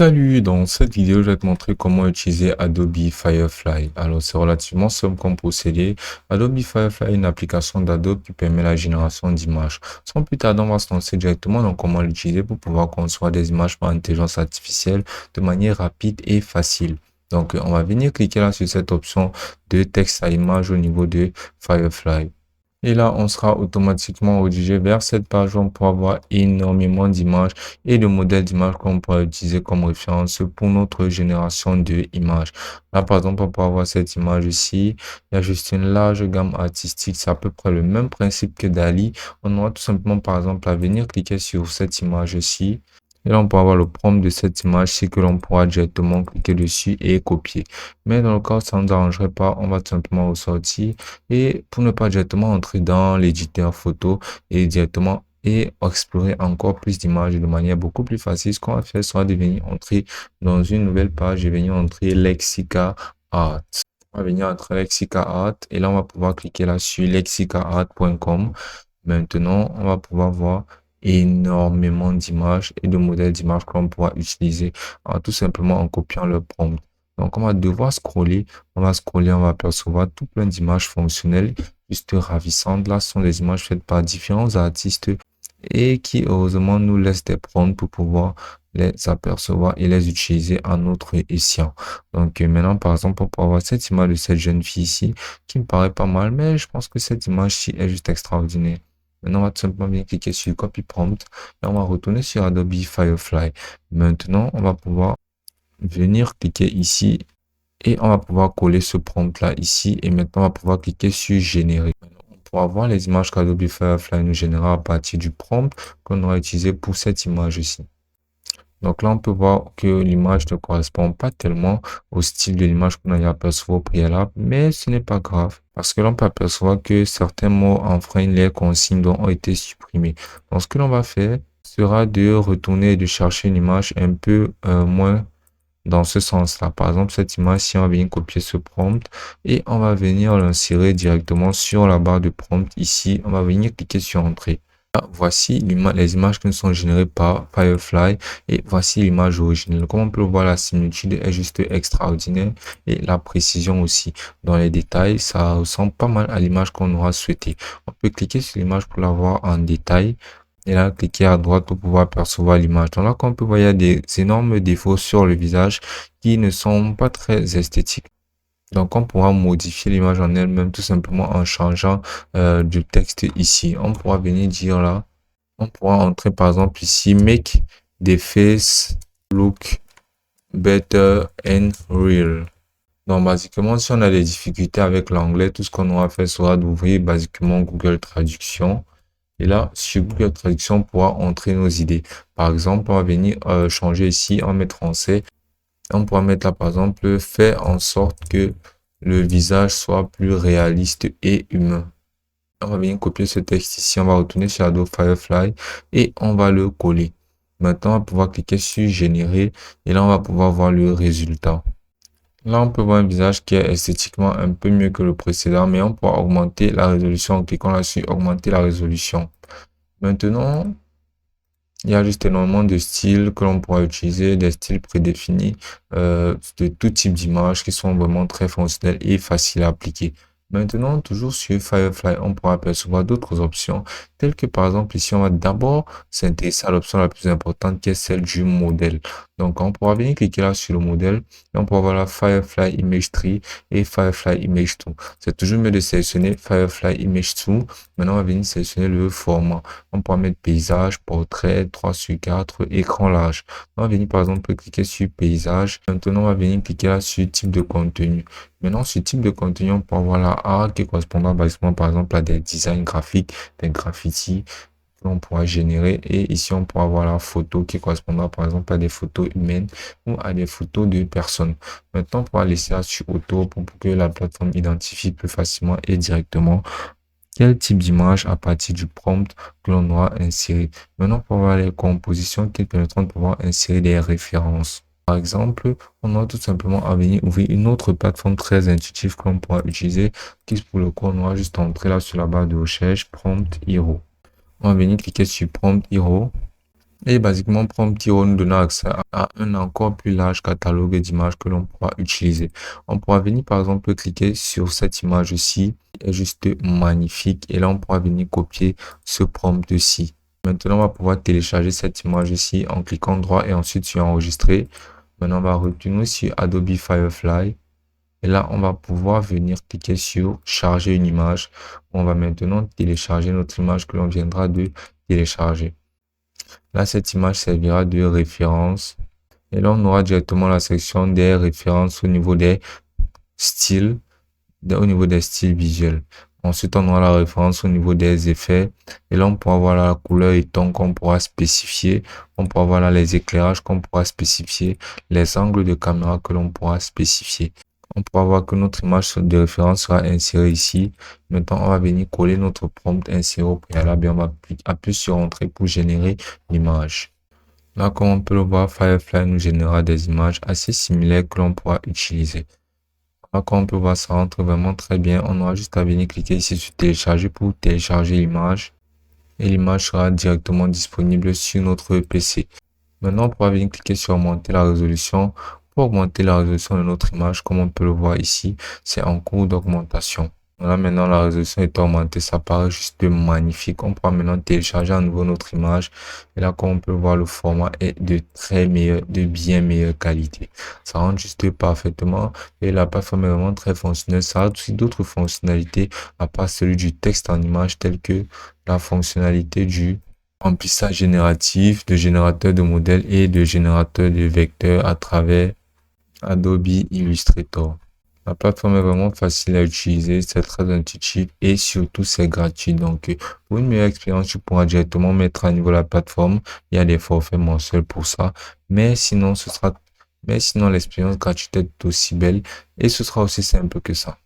Salut, dans cette vidéo, je vais te montrer comment utiliser Adobe Firefly. Alors, c'est relativement simple comme procédé. Adobe Firefly est une application d'Adobe qui permet la génération d'images. Sans plus tarder, on va se lancer directement dans comment l'utiliser pour pouvoir construire des images par intelligence artificielle de manière rapide et facile. Donc, on va venir cliquer là sur cette option de texte à image au niveau de Firefly. Et là, on sera automatiquement redirigé vers cette page où on pourra voir énormément d'images et de modèles d'images qu'on pourra utiliser comme référence pour notre génération d'images. Là, par exemple, on pourra voir cette image ici. Il y a juste une large gamme artistique. C'est à peu près le même principe que Dali. On aura tout simplement, par exemple, à venir cliquer sur cette image-ci. Et là, on peut avoir le prompt de cette image-ci que l'on pourra directement cliquer dessus et copier. Mais dans le cas où ça ne nous arrangerait pas, on va tout simplement ressortir. Et pour ne pas directement entrer dans l'éditeur photo et directement explorer encore plus d'images de manière beaucoup plus facile, ce qu'on va faire sera de venir entrer dans une nouvelle page et venir entrer Lexica Art. On va venir entrer Lexica Art et là, on va pouvoir cliquer là sur lexicaart.com. Maintenant, on va pouvoir voir énormément d'images et de modèles d'images qu'on pourra utiliser tout simplement en copiant le prompt. Donc, on va devoir scroller. On va scroller, on va apercevoir tout plein d'images fonctionnelles juste ravissantes. Là, ce sont des images faites par différents artistes et qui, heureusement, nous laissent des prompts pour pouvoir les apercevoir et les utiliser à notre escient. Donc, maintenant, par exemple, on peut avoir cette image de cette jeune fille ici qui me paraît pas mal, mais je pense que cette image-ci est juste extraordinaire. Maintenant, on va tout simplement bien cliquer sur Copy Prompt et on va retourner sur Adobe Firefly. Maintenant, on va pouvoir venir cliquer ici et on va pouvoir coller ce prompt là ici et maintenant on va pouvoir cliquer sur générer. On pourra voir les images qu'Adobe Firefly nous générera à partir du prompt qu'on aura utilisé pour cette image ici. Donc là, on peut voir que l'image ne correspond pas tellement au style de l'image qu'on a aperçu au préalable, mais ce n'est pas grave parce que l'on peut apercevoir que certains mots enfreignent les consignes dont ont été supprimés. Donc ce que l'on va faire sera de retourner et de chercher une image un peu moins dans ce sens-là. Par exemple, cette image, si on va venir copier ce prompt et on va venir l'insérer directement sur la barre de prompt ici, on va venir cliquer sur Entrée. Là, voici les images qui nous sont générées par Firefly et voici l'image originale. Comme on peut le voir, la similitude est juste extraordinaire et la précision aussi. Dans les détails, ça ressemble pas mal à l'image qu'on aura souhaité. On peut cliquer sur l'image pour la voir en détail. Et là, cliquer à droite pour pouvoir percevoir l'image. Donc là, comme on peut voir, il y a des énormes défauts sur le visage qui ne sont pas très esthétiques. Donc, on pourra modifier l'image en elle-même tout simplement en changeant du texte ici. On pourra venir dire là, on pourra entrer par exemple ici, make the face look better and real. Donc, basiquement, si on a des difficultés avec l'anglais, tout ce qu'on aura fait sera d'ouvrir basiquement Google Traduction. Et là, sur Google Traduction, on pourra entrer nos idées. Par exemple, on va venir changer ici, on va mettre français. On pourra mettre là, par exemple, faire en sorte que le visage soit plus réaliste et humain. On va venir copier ce texte ici, on va retourner sur Adobe Firefly et on va le coller. Maintenant, on va pouvoir cliquer sur Générer et là, on va pouvoir voir le résultat. Là, on peut voir un visage qui est esthétiquement un peu mieux que le précédent, mais on pourra augmenter la résolution en cliquant là sur Augmenter la résolution. Maintenant, il y a juste énormément de styles que l'on pourra utiliser, des styles prédéfinis de tout type d'images qui sont vraiment très fonctionnels et faciles à appliquer. Maintenant, toujours sur Firefly, on pourra apercevoir d'autres options, telles que par exemple ici, on va d'abord s'intéresser à l'option la plus importante qui est celle du modèle. Donc, on pourra venir cliquer là sur le modèle et on pourra voir la Firefly Image Tree et Firefly Image Tool. C'est toujours mieux de sélectionner Firefly Image Tool. Maintenant, on va venir sélectionner le format. On pourra mettre paysage, portrait, 3/4, écran large. On va venir par exemple cliquer sur paysage. Maintenant, on va venir cliquer là sur type de contenu. Maintenant, ce type de contenu, on peut avoir la art qui correspondra basiquement par exemple à des designs graphiques, des graffitis que l'on pourra générer. Et ici, on pourra avoir la photo qui correspondra par exemple à des photos humaines ou à des photos de personnes. Maintenant, on pourra laisser ça sur auto pour que la plateforme identifie plus facilement et directement quel type d'image à partir du prompt que l'on aura inséré. Maintenant, pour voir les compositions qui permettront de pouvoir insérer des références. Par exemple, on aura tout simplement à venir ouvrir une autre plateforme très intuitive que l'on pourra utiliser, qui pour le coup, on aura juste entré là sur la barre de recherche Prompt Hero. On va venir cliquer sur Prompt Hero. Et basiquement, Prompt va nous donner accès à un encore plus large catalogue d'images que l'on pourra utiliser. On pourra venir par exemple cliquer sur cette image-ci, qui est juste magnifique. Et là, on pourra venir copier ce prompt-ci. Maintenant, on va pouvoir télécharger cette image-ci en cliquant droit et ensuite sur enregistrer. Maintenant, on va retourner sur Adobe Firefly. Et là, on va pouvoir venir cliquer sur charger une image. On va maintenant télécharger notre image que l'on viendra de télécharger. Là, cette image servira de référence. Et là, on aura directement la section des références au niveau des styles, au niveau des styles visuels. Ensuite, on aura la référence au niveau des effets. Et là, on pourra voir la couleur et ton qu'on pourra spécifier. On pourra voir là les éclairages qu'on pourra spécifier, les angles de caméra que l'on pourra spécifier. On pourra voir que notre image de référence sera insérée ici. Maintenant, on va venir coller notre prompt inséré au préalable et on va appuyer sur Entrée pour générer l'image. Là, comme on peut le voir, Firefly nous générera des images assez similaires que l'on pourra utiliser. Là, comme on peut voir, ça rentre vraiment très bien. On aura juste à venir cliquer ici sur télécharger pour télécharger l'image. Et l'image sera directement disponible sur notre PC. Maintenant, on pourra venir cliquer sur augmenter la résolution. Pour augmenter la résolution de notre image, comme on peut le voir ici, c'est en cours d'augmentation. Là, maintenant, la résolution est augmentée, ça paraît juste magnifique. On pourra maintenant télécharger à nouveau notre image. Et là, comme on peut le voir, le format est de bien meilleure qualité. Ça rentre juste parfaitement. Et la plateforme est vraiment très fonctionnelle. Ça a aussi d'autres fonctionnalités, à part celui du texte en image, telle que la fonctionnalité du remplissage génératif, de générateur de modèles et de générateur de vecteurs à travers Adobe Illustrator. La plateforme est vraiment facile à utiliser, c'est très intuitif et surtout c'est gratuit. Donc, pour une meilleure expérience, tu pourras directement mettre à niveau la plateforme. Il y a des forfaits mensuels pour ça. Mais sinon, l'expérience gratuite est aussi belle et ce sera aussi simple que ça.